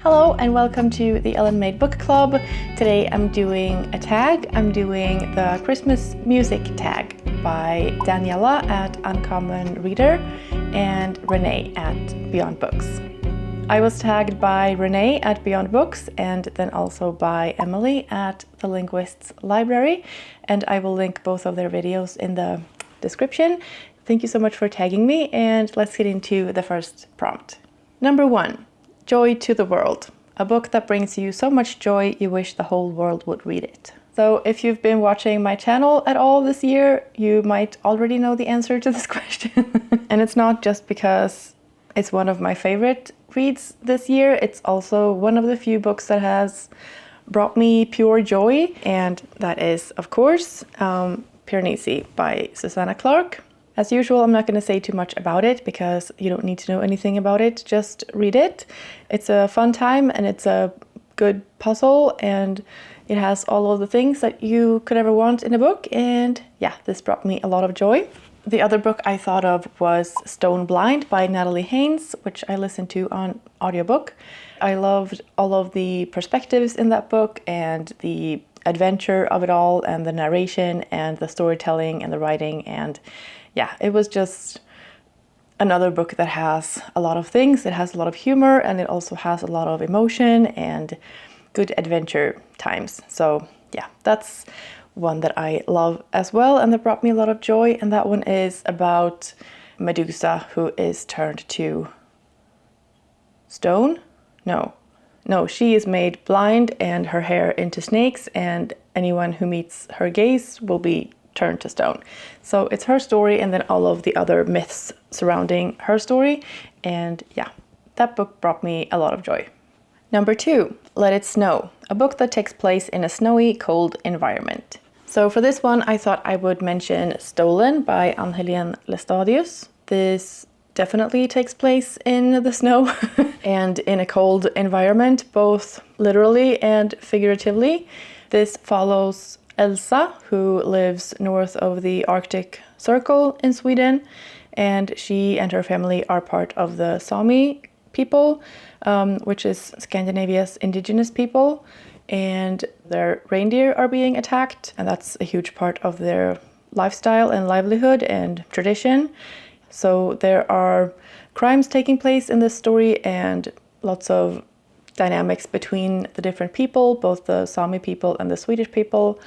Hello and welcome to the Ellen Made Book Club. Today I'm doing a tag. I'm doing the Christmas music tag by Daniela at Uncommon Reader and Reney at Beyond Books. I was tagged by Reney at Beyond Books and then also by Emily at The Linguist's Library, and I will link both of their videos in the description. Thank you so much for tagging me, and let's get into the first prompt. Number 1. Joy to the World, a book that brings you so much joy you wish the whole world would read it. So if you've been watching my channel at all this year, you might already know the answer to this question. And it's not just because it's one of my favorite reads this year, it's also one of the few books that has brought me pure joy, and that is, of course, Piranesi by Susanna Clarke. As usual, I'm not going to say too much about it because you don't need to know anything about it, just read it. It's a fun time and it's a good puzzle and it has all of the things that you could ever want in a book, and yeah, this brought me a lot of joy. The other book I thought of was Stone Blind by Natalie Haynes, which I listened to on audiobook. I loved all of the perspectives in that book and the adventure of it all and the narration and the storytelling and the writing, and yeah, it was just another book that has a lot of things. It has a lot of humor and it also has a lot of emotion and good adventure times. So yeah, that's one that I love as well and that brought me a lot of joy. And that one is about Medusa who is turned to stone? No, she is made blind and her hair into snakes, and anyone who meets her gaze will be turned to stone. So it's her story and then all of the other myths surrounding her story. And yeah, that book brought me a lot of joy. Number 2, Let It Snow, a book that takes place in a snowy, cold environment. So for this one, I thought I would mention Stolen by Anne-Helene Lestadius. This definitely takes place in the snow and in a cold environment, both literally and figuratively. This follows Elsa, who lives north of the Arctic Circle in Sweden, and she and her family are part of the Sami people, which is Scandinavia's indigenous people, and their reindeer are being attacked, and that's a huge part of their lifestyle and livelihood and tradition. So there are crimes taking place in this story and lots of dynamics between the different people, both the Sami people and the Swedish people,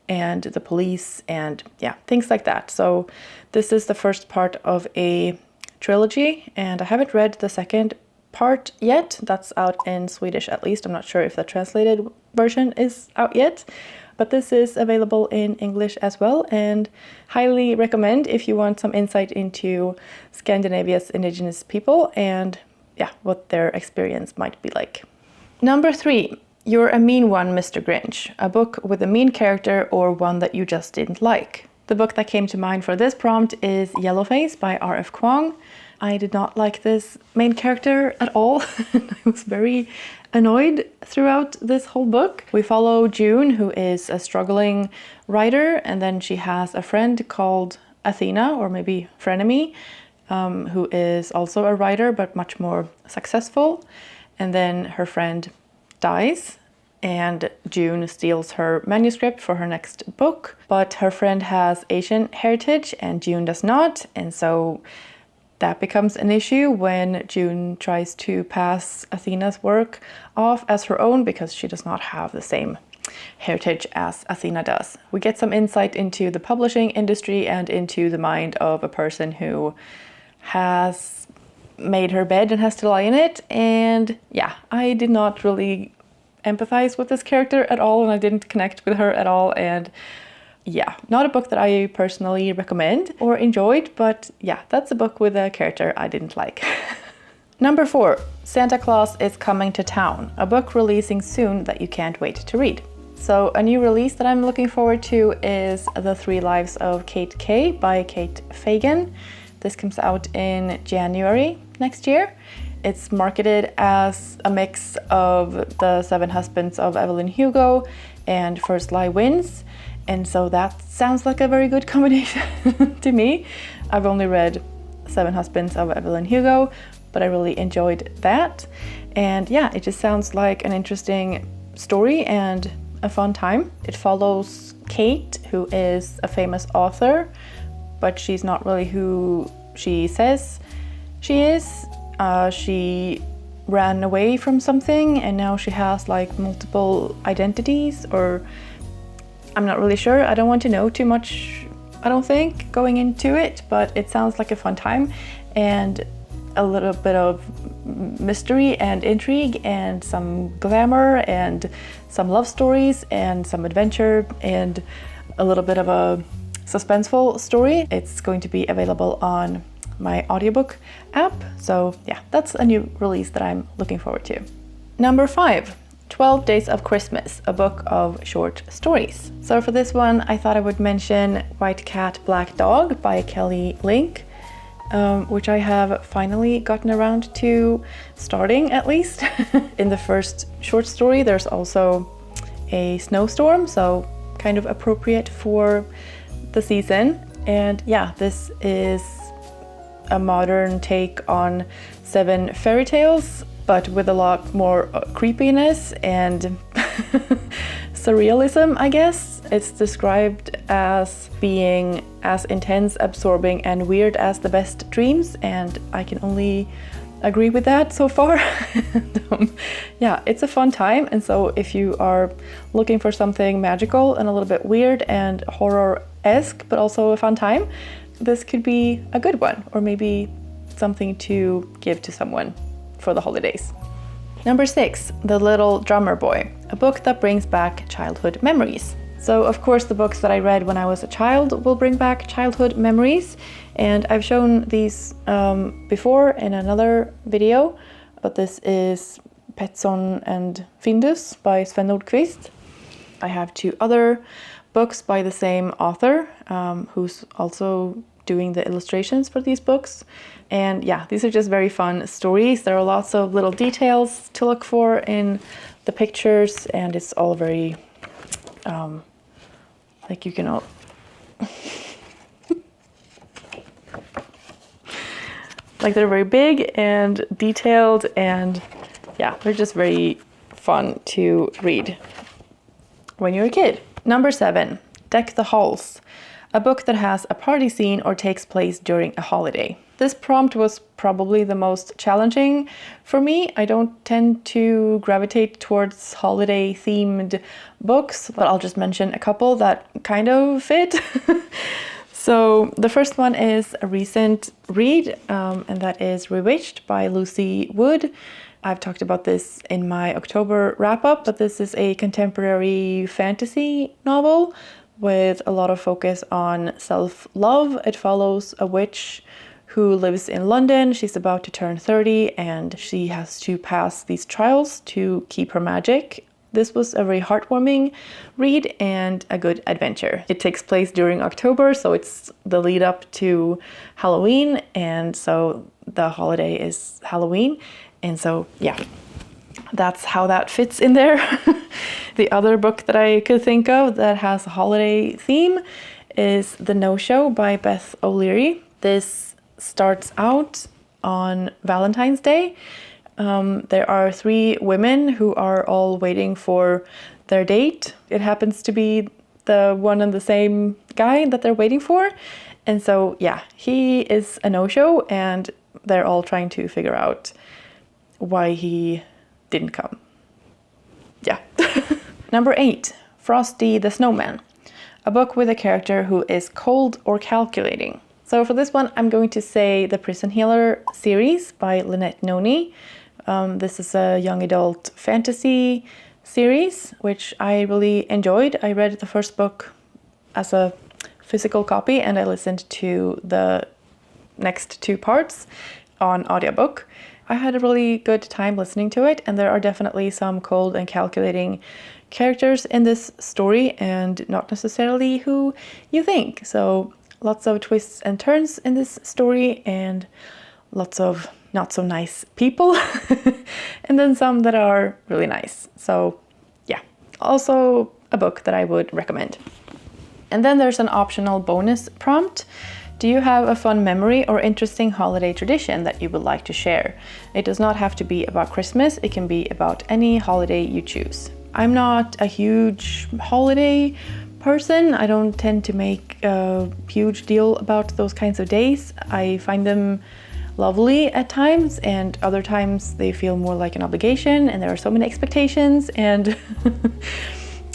and the police, and yeah, things like that. So this is the first part of a trilogy, and I haven't read the second part yet. That's out in Swedish at least. I'm not sure if the translated version is out yet, but this is available in English as well, and highly recommend if you want some insight into Scandinavia's indigenous people and yeah, what their experience might be like. Number 3, You're a Mean One, Mr. Grinch, a book with a mean character or one that you just didn't like. The book that came to mind for this prompt is Yellowface by R.F. Kuang. I did not like this main character at all. I was very annoyed throughout this whole book. We follow June, who is a struggling writer, and then she has a friend called Athena, or maybe frenemy, who is also a writer but much more successful. And then her friend dies and June steals her manuscript for her next book, but her friend has Asian heritage and June does not, and so that becomes an issue when June tries to pass Athena's work off as her own because she does not have the same heritage as Athena does. We get some insight into the publishing industry and into the mind of a person who has made her bed and has to lie in it, and yeah, I did not really empathize with this character at all, and I didn't connect with her at all, and yeah, not a book that I personally recommend or enjoyed, but yeah, that's a book with a character I didn't like. Number 4, Santa Claus is Coming to Town, a book releasing soon that you can't wait to read. So a new release that I'm looking forward to is The 3 Lives of Kate K by Kate Fagan. This comes out in January next year. It's marketed as a mix of The 7 Husbands of Evelyn Hugo and First Lie Wins, and so that sounds like a very good combination to me. I've only read 7 Husbands of Evelyn Hugo, but I really enjoyed that. And yeah, it just sounds like an interesting story and a fun time. It follows Kate, who is a famous author, but she's not really who she says she is. She ran away from something and now she has like multiple identities, or I'm not really sure. I don't want to know too much, I don't think, going into it, but it sounds like a fun time and a little bit of mystery and intrigue and some glamour and some love stories and some adventure and a little bit of a suspenseful story. It's going to be available on my audiobook app. So yeah, that's a new release that I'm looking forward to. Number 5, 12 Days of Christmas, a book of short stories. So for this one, I thought I would mention White Cat, Black Dog by Kelly Link, which I have finally gotten around to starting, at least. In the first short story, there's also a snowstorm, so kind of appropriate for the season. And yeah, this is a modern take on 7 fairy tales, but with a lot more creepiness and surrealism, I guess. It's described as being as intense, absorbing, and weird as the best dreams, and I can only agree with that so far. Yeah, it's a fun time, and so if you are looking for something magical and a little bit weird and horror-esque, but also a fun time, this could be a good one, or maybe something to give to someone for the holidays. Number 6, The Little Drummer Boy, a book that brings back childhood memories. So of course the books that I read when I was a child will bring back childhood memories, and I've shown these before in another video, but this is Petson and Findus by Sven Nordqvist. I have 2 other books by the same author, who's also doing the illustrations for these books. And yeah, these are just very fun stories. There are lots of little details to look for in the pictures, and it's all very, like you can all... like they're very big and detailed, and yeah, they're just very fun to read when you're a kid. Number 7, Deck the Halls, a book that has a party scene or takes place during a holiday. This prompt was probably the most challenging for me. I don't tend to gravitate towards holiday-themed books, but I'll just mention a couple that kind of fit. So the first one is a recent read, and that is Bewitched by Lucy Wood. I've talked about this in my October wrap-up, but this is a contemporary fantasy novel with a lot of focus on self-love. It follows a witch who lives in London. She's about to turn 30 and she has to pass these trials to keep her magic. This was a very heartwarming read and a good adventure. It takes place during October, so it's the lead up to Halloween, and so the holiday is Halloween. And so, yeah, that's how that fits in there. The other book that I could think of that has a holiday theme is The No-Show by Beth O'Leary. This starts out on Valentine's Day. There are 3 women who are all waiting for their date. It happens to be the one and the same guy that they're waiting for. And so, yeah, he is a no-show and they're all trying to figure out why he didn't come. Yeah. Number 8, Frosty the Snowman, a book with a character who is cold or calculating. So for this one, I'm going to say the Prison Healer series by Lynette Noni. This is a young adult fantasy series, which I really enjoyed. I read the first book as a physical copy and I listened to the next 2 parts on audiobook. I had a really good time listening to it, and there are definitely some cold and calculating characters in this story and not necessarily who you think. So lots of twists and turns in this story and lots of not so nice people and then some that are really nice. So yeah, also a book that I would recommend. And then there's an optional bonus prompt Do you have a fun memory or interesting holiday tradition that you would like to share? It does not have to be about Christmas, it can be about any holiday you choose. I'm not a huge holiday person. I don't tend to make a huge deal about those kinds of days. I find them lovely at times, and other times they feel more like an obligation, and there are so many expectations and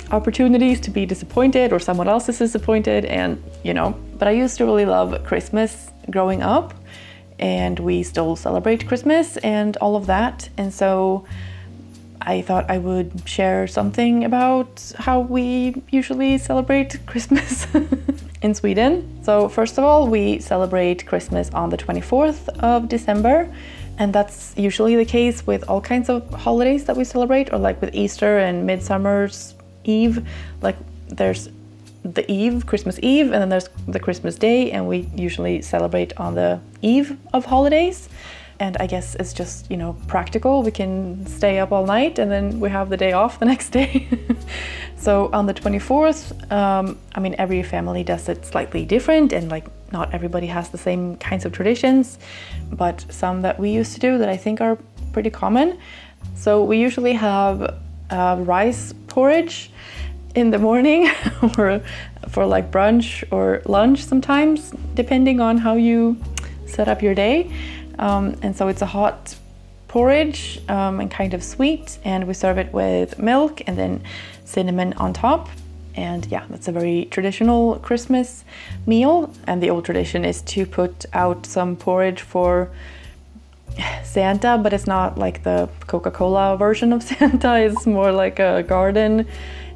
opportunities to be disappointed or someone else is disappointed, and but I used to really love Christmas growing up, and we still celebrate Christmas and all of that, and so I thought I would share something about how we usually celebrate Christmas in Sweden. So first of all, we celebrate Christmas on the 24th of December, and that's usually the case with all kinds of holidays that we celebrate, or like with Easter and Midsummer's Eve. Like there's the Eve, Christmas Eve, and then there's the Christmas Day, and we usually celebrate on the eve of holidays. And I guess it's just, practical. We can stay up all night and then we have the day off the next day. So on the 24th, every family does it slightly different, and not everybody has the same kinds of traditions, but some that we used to do that I think are pretty common. So we usually have rice porridge in the morning or for brunch or lunch sometimes, depending on how you set up your day. And so it's a hot porridge and kind of sweet, and we serve it with milk and then cinnamon on top. And yeah, that's a very traditional Christmas meal. And the old tradition is to put out some porridge for Santa, but it's not like the Coca-Cola version of Santa. It's more like a garden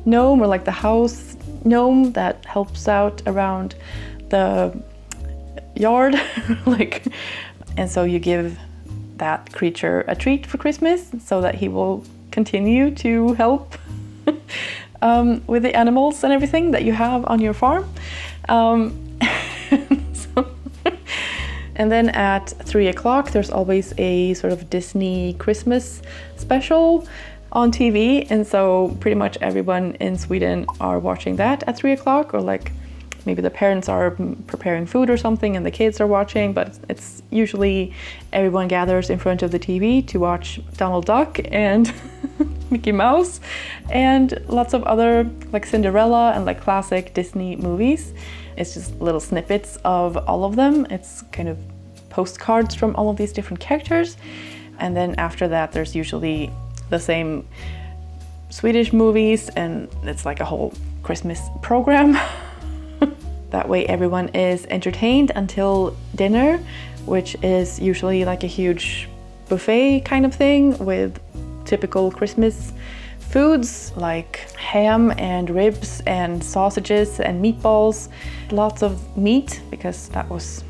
gnome, or like the house gnome that helps out around the yard. And so you give that creature a treat for Christmas so that he will continue to help with the animals and everything that you have on your farm. And then at 3 o'clock, there's always a sort of Disney Christmas special on TV. And so pretty much everyone in Sweden are watching that at 3 o'clock, or maybe the parents are preparing food or something and the kids are watching, but it's usually everyone gathers in front of the TV to watch Donald Duck and Mickey Mouse and lots of other Cinderella and classic Disney movies. It's just little snippets of all of them. It's kind of postcards from all of these different characters. And then after that, there's usually the same Swedish movies, and it's like a whole Christmas program. That way everyone is entertained until dinner, which is usually a huge buffet kind of thing with typical Christmas foods like ham and ribs and sausages and meatballs. Lots of meat, because that was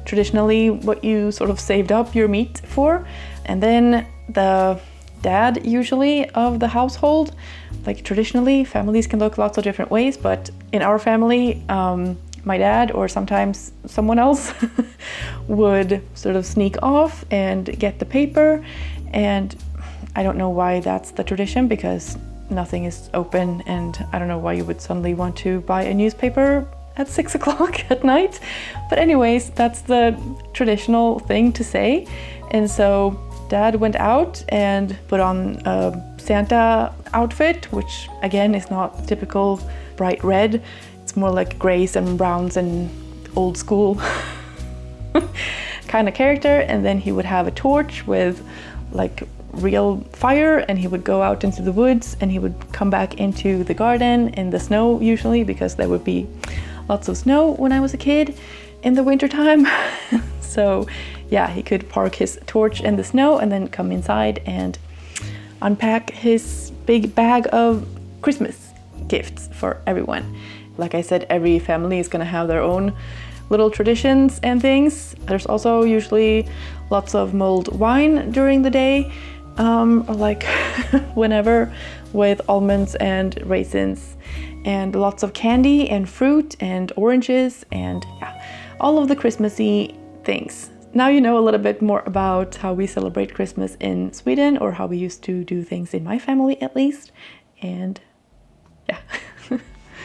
traditionally what you sort of saved up your meat for. And then the dad usually of the household, traditionally families can look lots of different ways, but in our family, my dad, or sometimes someone else, would sort of sneak off and get the paper. And I don't know why that's the tradition, because nothing is open, and I don't know why you would suddenly want to buy a newspaper at 6 o'clock at night. But anyways, that's the traditional thing to say. And so Dad went out and put on a Santa outfit, which again is not typical bright red. It's more like grays and browns and old school kind of character. And then he would have a torch with real fire, and he would go out into the woods, and he would come back into the garden in the snow usually, because there would be lots of snow when I was a kid in the wintertime. So yeah, he could park his torch in the snow and then come inside and unpack his big bag of Christmas gifts for everyone. Like I said, every family is gonna have their own little traditions and things. There's also usually lots of mulled wine during the day, or whenever, with almonds and raisins, and lots of candy and fruit and oranges, and yeah, all of the Christmassy things. Now you know a little bit more about how we celebrate Christmas in Sweden, or how we used to do things in my family at least. And yeah.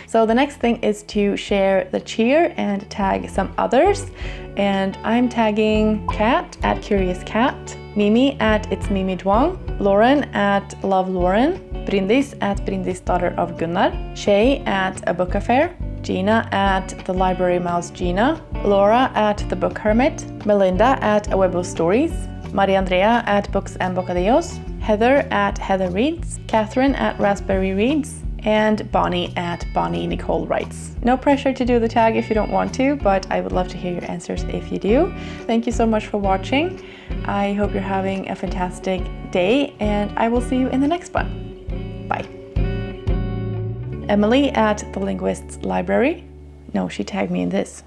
So the next thing is to share the cheer and tag some others. And I'm tagging Kat at Curious Cat, Mimi at It's Mimi Duong, Lauren at Love Lauren, Brindis at Brindis Daughter of Gunnar, Shay at A Book Affair, Gina at The Library Mouse Gina, Laura at The Book Hermit, Melinda at A Web of Stories, Maria Andrea at Books and Bocadillos, Heather at Heather Reads, Catherine at Raspberry Reads, and Bonnie at Bonnie Nicole Writes. No pressure to do the tag if you don't want to, but I would love to hear your answers if you do. Thank you so much for watching. I hope you're having a fantastic day, and I will see you in the next one. Bye. Emily at The Linguist's Library. No, she tagged me in this.